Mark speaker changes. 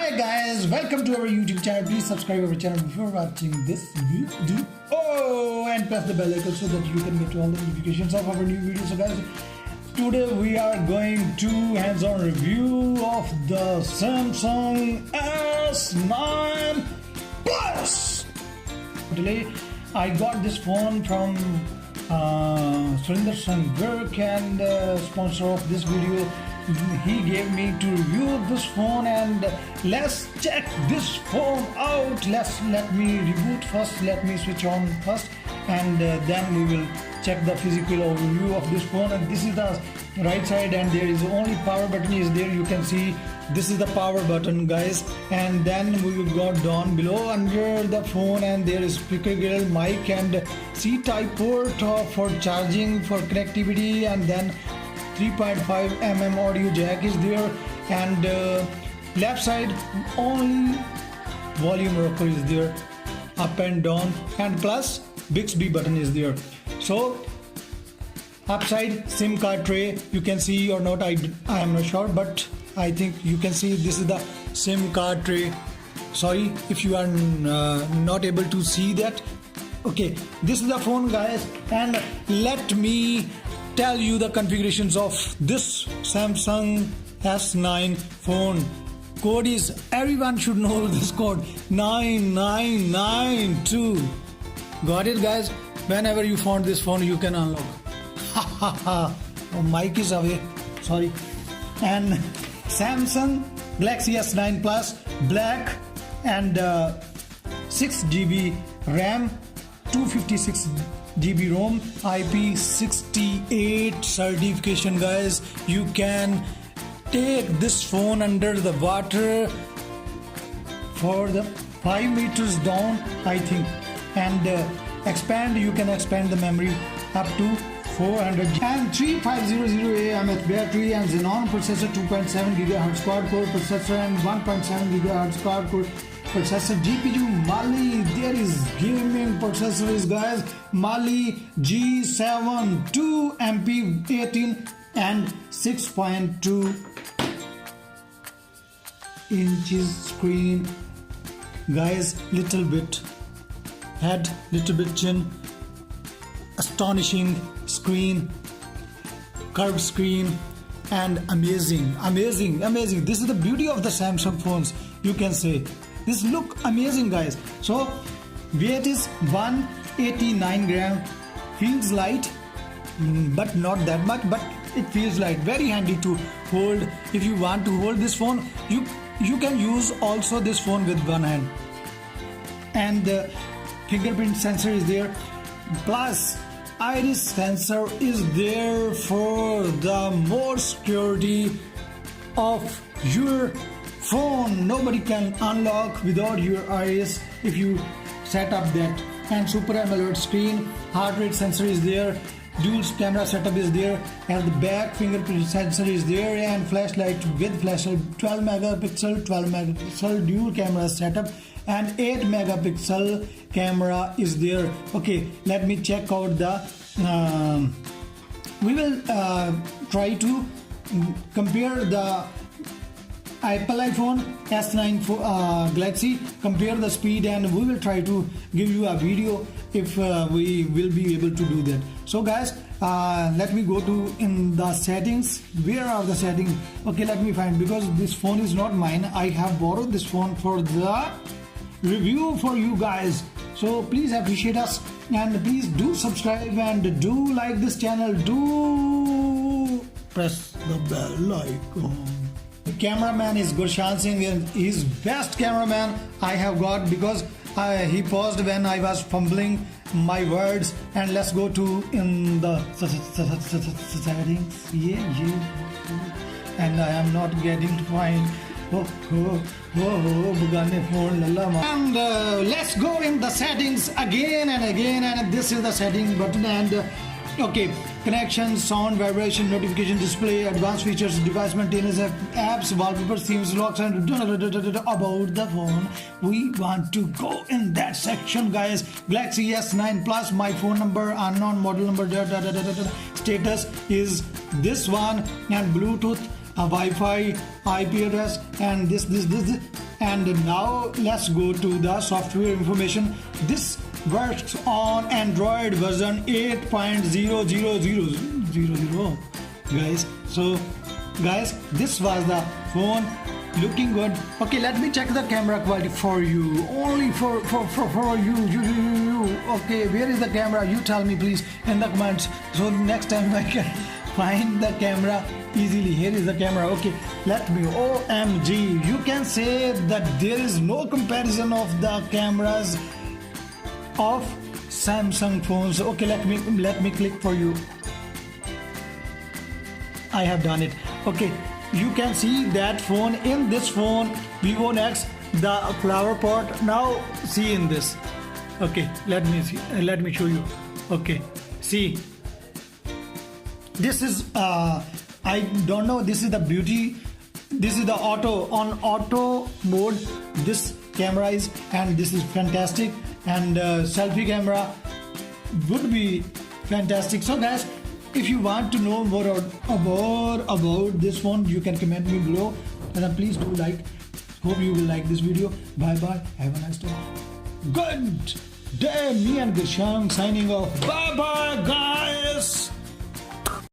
Speaker 1: Hi guys, welcome to our YouTube channel. Please subscribe our channel before watching this video. Oh, and press the bell icon so that you can get all the notifications of our new videos. So guys, today we are going to hands-on review of the Samsung S9 Plus. Today I got this phone from Surinder Sangark, and sponsor of this video. He gave me to review this phone, and let's check this phone out. Let me reboot first. Let me switch on first, and then we will check the physical overview of this phone. And this is the right side, and there is only power button is there. You can see this is the power button, guys. And then we will go down below under the phone, and there is speaker grill, mic, and C-type port for charging, for connectivity, and then 3.5 mm audio jack is there, and left side only volume rocker is there, up and down, and plus Bixby button is there. So upside SIM card tray, you can see or not, I am not sure, but I think you can see this is the SIM card tray. Sorry if you are not able to see that. Okay, this is the phone, guys, and let me tell you the configurations of this Samsung S9 phone. Code is, everyone should know this code, 9992. Got it, guys? Whenever you found this phone, you can unlock. Oh, mic is away, sorry. And Samsung Galaxy S9 Plus black, and 6 GB RAM, 256 GB ROM, IP68 certification, guys. You can take this phone under the water for the 5 meters down, I think, and you can expand the memory up to 400, and 3500 mAh battery, and Xenon processor, 2.7 GHz quad core processor, and 1.7 GHz quad core processor. GPU Mali, there is gaming processors, guys. Mali G7 2MP18 and 6.2 inches screen, guys. Little bit head, little bit chin, astonishing screen, curved screen, and amazing. This is the beauty of the Samsung phones, you can say. This look amazing, guys. So weight is 189 gram. Feels light, but not that much, but it feels light. Very handy to hold. If you want to hold this phone, you can use also this phone with one hand. And the fingerprint sensor is there, plus iris sensor is there for the more security of your phone. Nobody can unlock without your iris if you set up that. And Super AMOLED screen, heart rate sensor is there, dual camera setup is there, and the back fingerprint sensor is there, and flashlight with flashlight, 12 megapixel dual camera setup, and 8 megapixel camera is there. Okay, let me check out the we will try to compare the Apple iPhone S9 Galaxy, compare the speed, and we will try to give you a video if we will be able to do that. So guys, let me go to in the settings. Where are the settings? Okay, let me find, because this phone is not mine. I have borrowed this phone for the review for you guys. So please appreciate us, and please do subscribe, and do like this channel. Do press the bell icon. The cameraman is Gurshan Singh, and he's best cameraman I have got, because he paused when I was fumbling my words. And let's go to in the settings. Yeah. And I am not getting to find. And let's go in the settings again and again, and this is the setting button, and okay, connection, sound, vibration, notification, display, advanced features, device maintenance, apps, wallpapers, themes, locks, and about the phone. We want to go in that section, guys. Galaxy S9 Plus, my phone number, unknown model number, status is this one, and Bluetooth, Wi-Fi, IP address, and this And now let's go to the software information. This works on Android version 8.00000, guys. So guys, this was the phone, looking good. Okay, let me check the camera quality for you, only for you. Okay, where is the camera? You tell me please in the comments, so next time I can find the camera easily. Here is the camera. Okay, let me, OMG, you can say that there is no comparison of the cameras of Samsung phones. Okay, let me click for you. I have done it. Okay, you can see that phone. In this phone, Vivo Nex, the flower pot. Now see in this. Okay, let me see. Let me show you. Okay, see. This is I don't know. This is the beauty. This is the auto mode. This camera is, and this is fantastic. And selfie camera would be fantastic. So guys, if you want to know more about this phone, you can comment me below, and please do like. Hope you will like this video. Bye bye. Have a nice day. Good day. Me and Gulshan signing off. Bye bye, guys.